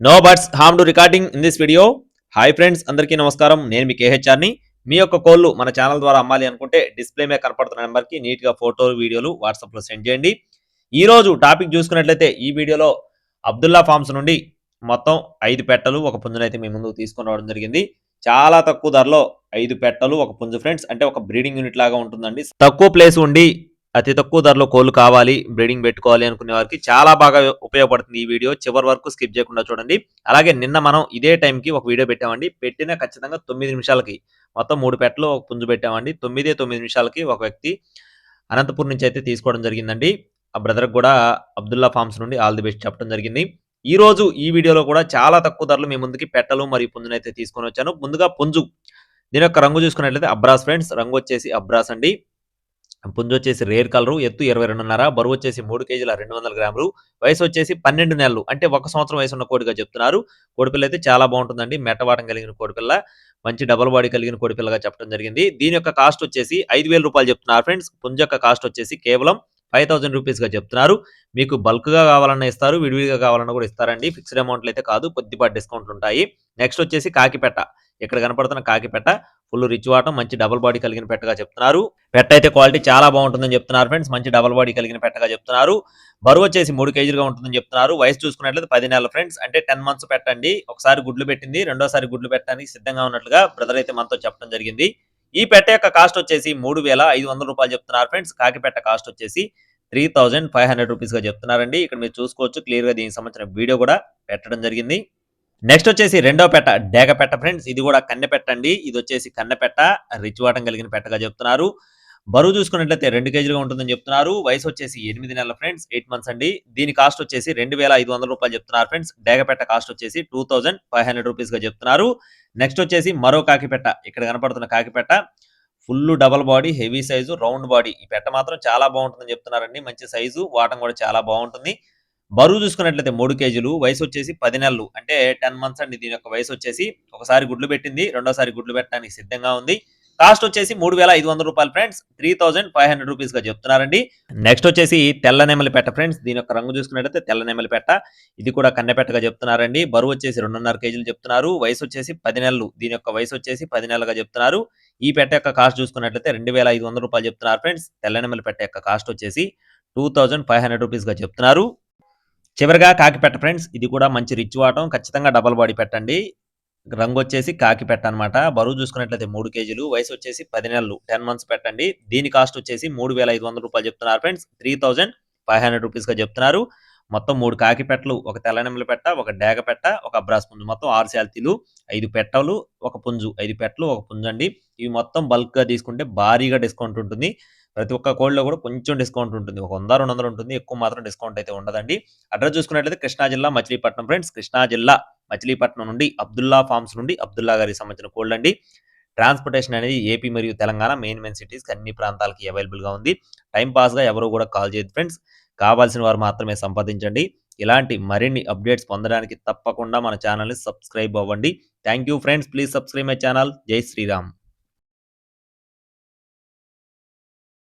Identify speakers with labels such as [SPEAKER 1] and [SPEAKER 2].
[SPEAKER 1] No buts harm to recording in this video. Hi friends, అందరికీ నమస్కారం. నేను మీ కేహెచ్ఆర్ని. మీ యొక్క కోళ్ళు మన ఛానల్ ద్వారా అమ్మాలి అనుకుంటే డిస్ప్లే మీద కనపడుతున్న నెంబర్కి నీట్గా ఫోటోలు వీడియోలు వాట్సాప్లో సెండ్ చేయండి. ఈరోజు టాపిక్ చూసుకున్నట్లయితే ఈ వీడియోలో అబ్దుల్లా ఫార్మ్స్ నుండి మొత్తం 5 పెట్టలు ఒక పుంజునైతే మీ ముందుకు తీసుకొని రావడం జరిగింది. చాలా తక్కువ ధరలో 5 పెట్టలు ఒక పుంజు ఫ్రెండ్స్, అంటే ఒక బ్రీడింగ్ యూనిట్ లాగా ఉంటుందండి. తక్కువ ప్లేస్ ఉండి అతి తక్కువ ధరలో కోళ్ళు కావాలి, బ్రీడింగ్ పెట్టుకోవాలి అనుకునే వారికి చాలా బాగా ఉపయోగపడుతుంది ఈ వీడియో. చివరి వరకు స్కిప్ చేయకుండా చూడండి. అలాగే నిన్న మనం ఇదే టైంకి ఒక వీడియో పెట్టామండి. పెట్టిన ఖచ్చితంగా 9 నిమిషాలకి మొత్తం 3 పెట్టలు ఒక పుంజు పెట్టామండి. 9 నిమిషాలకి ఒక వ్యక్తి అనంతపూర్ నుంచి అయితే తీసుకోవడం జరిగిందండి. ఆ బ్రదర్కి కూడా అబ్దుల్లా ఫార్మ్స్ నుండి ఆల్ ది బెస్ట్ చెప్పడం జరిగింది. ఈ రోజు ఈ వీడియోలో కూడా చాలా తక్కువ ధరలు మీ ముందుకి పెట్టలు మరియు పుంజునైతే తీసుకొని వచ్చాను. ముందుగా పుంజు, దీని యొక్క రంగు చూసుకున్నట్లయితే అబ్రాస్ ఫ్రెండ్స్. రంగు వచ్చేసి అబ్రాస్ అండి. పుంజు వచ్చేసి రేర్ కలరు, ఎత్తు 22.5, బరువు వచ్చేసి 3 కేజీల 200 గ్రాములు, వయసు వచ్చేసి 12 నెలలు, అంటే 1 సంవత్సరం వయసు ఉన్న కోడిగా చెప్తున్నారు. కోడిపిల్ల అయితే చాలా బాగుంటుందండి. మెట్టవాటం కలిగిన కోడిపిల్ల, మంచి డబల్ బాడీ కలిగిన కోడిపిల్లగా చెప్పడం జరిగింది. దీని యొక్క కాస్ట్ వచ్చేసి 5,000 రూపాయలు చెప్తున్నారు ఫ్రెండ్స్. పుంజు యొక్క కాస్ట్ వచ్చేసి కేవలం 5,000 రూపీస్గా చెప్తున్నారు. మీకు బల్క్గా కావాలన్నా ఇస్తారు, విడివిడిగా కావాలన్నా కూడా ఇస్తారండి. ఫిక్స్డ్ అమౌంట్లు అయితే కాదు, కొద్దిపాటి డిస్కౌంట్లు ఉంటాయి. నెక్స్ట్ వచ్చేసి కాకిపెట్ట. ఇక్కడ కనపడుతున్న కాకిపెట్ట ఫుల్ రిచ్ వాటం, మంచి డబుల్ బాడీ కలిగిన పెట్టగా చెప్తున్నారు. పెట్ట అయితే క్వాలిటీ చాలా బాగుంటుందని చెప్తున్నారు ఫ్రెండ్స్. మంచి డబుల్ బాడీ కలిగిన పెట్టగా చెప్తున్నారు. బరువు వచ్చేసి 3 కేజీలుగా ఉంటుందని చెప్తున్నారు. వయసు చూసుకున్నట్లయితే 10 నెలలు ఫ్రెండ్స్, అంటే 10 మంత్స్ పెట్టండి. ఒకసారి గుడ్లు పెట్టింది, రెండోసారి గుడ్లు పెట్టడానికి సిద్ధంగా ఉన్నట్లుగా బ్రదర్ అయితే మనతో చెప్పడం జరిగింది. ఈ పెట్ట యొక్క కాస్ట్ వచ్చేసి 3,500 రూపాయలు చెప్తున్నారు ఫ్రెండ్స్. కాకిపెట్ట కాస్ట్ వచ్చేసి 3,500 రూపీస్గా చెప్తున్నారండి. ఇక్కడ మీరు చూసుకోవచ్చు క్లియర్గా, దీనికి సంబంధించిన వీడియో కూడా పెట్టడం జరిగింది. నెక్స్ట్ వచ్చేసి రెండో పెట్ట డేగ పెట్ట ఫ్రెండ్స్. ఇది కూడా కన్నె పెట్ట అండి. ఇది వచ్చేసి కన్నె పెట్ట, రిచ్ వాటం కలిగిన పెట్టగా చెప్తున్నారు. బరువు చూసుకున్నట్లయితే 2 కేజీలుగా ఉంటుందని చెప్తున్నారు. వయసు వచ్చేసి 8 నెలల ఫ్రెండ్స్, 8 మంత్స్ అండి. దీని కాస్ట్ వచ్చేసి 2,500 రూపాయలు చెప్తున్నారు ఫ్రెండ్స్. డేగ పెట్ట కాస్ట్ వచ్చేసి 2,500 రూపీస్గా చెప్తున్నారు. నెక్స్ట్ వచ్చేసి మరో కాకిపెట్ట. ఇక్కడ కనపడుతున్న కాకిపెట్ట full double body, heavy size, round body. ఈ పెట్ట మాత్రం చాలా బాగుంటుందని చెప్తున్నారండి. మంచి సైజు, వాటం కూడా చాలా బాగుంటుంది. బరువు చూసుకున్నట్లయితే 3 కేజీలు, వయసు వచ్చేసి 10 నెలలు, అంటే 10 మంత్స్ అండి. దీని యొక్క వయసు వచ్చేసి ఒకసారి గుడ్లు పెట్టింది, రెండోసారి గుడ్లు పెట్టడానికి సిద్ధంగా ఉంది. కాస్ట్ వచ్చేసి 3,500 రూపాయలు ఫ్రెండ్స్. 3,500 రూపీస్గా చెప్తున్నారండి. నెక్స్ట్ వచ్చేసి తెల్ల నెమలి పెట్ట ఫ్రెండ్స్. దీని యొక్క రంగు చూసుకున్నట్లయితే తెల్ల నెమలి పెట్ట. ఇది కూడా కన్నెపెట్టగా చెప్తున్నారండి. బరువు వచ్చేసి 2.5 కేజీలు చెప్తున్నారు. వయసు వచ్చేసి 10 నెలలు. దీని యొక్క వయసు వచ్చేసి 10 నెలలుగా చెప్తున్నారు. ఈ పెట్ట యొక్క కాస్ట్ చూసుకున్నట్లయితే 2,500 రూపాయలు చెప్తున్నారు ఫ్రెండ్స్. తెల్ల నెమలి పెట్ట యొక్క కాస్ట్ వచ్చేసి 2,500 రూపీస్గా చెప్తున్నారు. చివరిగా కాకిపెట్ట ఫ్రెండ్స్. ఇది కూడా మంచి రిచ్ వాటం, ఖచ్చితంగా డబల్ బాడీ పెట్టండి. రంగు వచ్చేసి కాకిపెట్ట అనమాట. బరువు చూసుకున్నట్లయితే 3 కేజీలు, వయసు వచ్చేసి 10 నెలలు, 10 మంత్స్ పెట్టండి. దీని కాస్ట్ వచ్చేసి 3,500 రూపాయలు చెప్తున్నారు ఫ్రెండ్స్. 3,500 రూపీస్గా చెప్తున్నారు. మొత్తం 3 కాకిపెట్టలు, ఒక తెల్లనెమలి పెట్ట, ఒక డేగ పెట్ట, ఒక అబ్రాస్ పుంజు, మొత్తం 6 శాల్తీలు, 5 పెట్టలు, ఒక పుంజు, 5 పెట్టలు, ఒక పుంజు అండి. ఇవి మొత్తం బల్క్గా తీసుకుంటే భారీగా డిస్కౌంట్ ఉంటుంది. ప్రతి ఒక్క కోడ్లో కూడా కొంచెం డిస్కౌంట్ ఉంటుంది. ఒక 100, 200 ఉంటుంది. ఎక్కువ మాత్రం డిస్కౌంట్ అయితే ఉండదండి. అడ్రస్ చూసుకున్నట్లయితే కృష్ణా జిల్లా మచిలీపట్నం ఫ్రెండ్స్. కృష్ణా జిల్లా మచిలీపట్నం నుండి అబ్దుల్లా ఫార్మ్స్ నుండి అబ్దుల్లా గారికి సంబంధించిన కోళ్ళు అండి. ట్రాన్స్‌పోర్టేషన్ అనేది ఏపీ మరియు తెలంగాణ మెయిన్ సిటీస్‌కి అన్ని ప్రాంతాలకి అవైలబుల్‌గా ఉంది. టైమ్ పాస్‌గా ఎవరు కూడా కాల్ చేయొద్దు ఫ్రెండ్స్. కావాల్సిన వారు మాత్రమే సంపాదించండి. ఇలాంటి మరిన్ని అప్డేట్స్ పొందడానికి తప్పకుండా మన ఛానల్‌ని సబ్స్క్రైబ్ అవ్వండి. Thank you friends. Please subscribe my channel. జై శ్రీరామ్.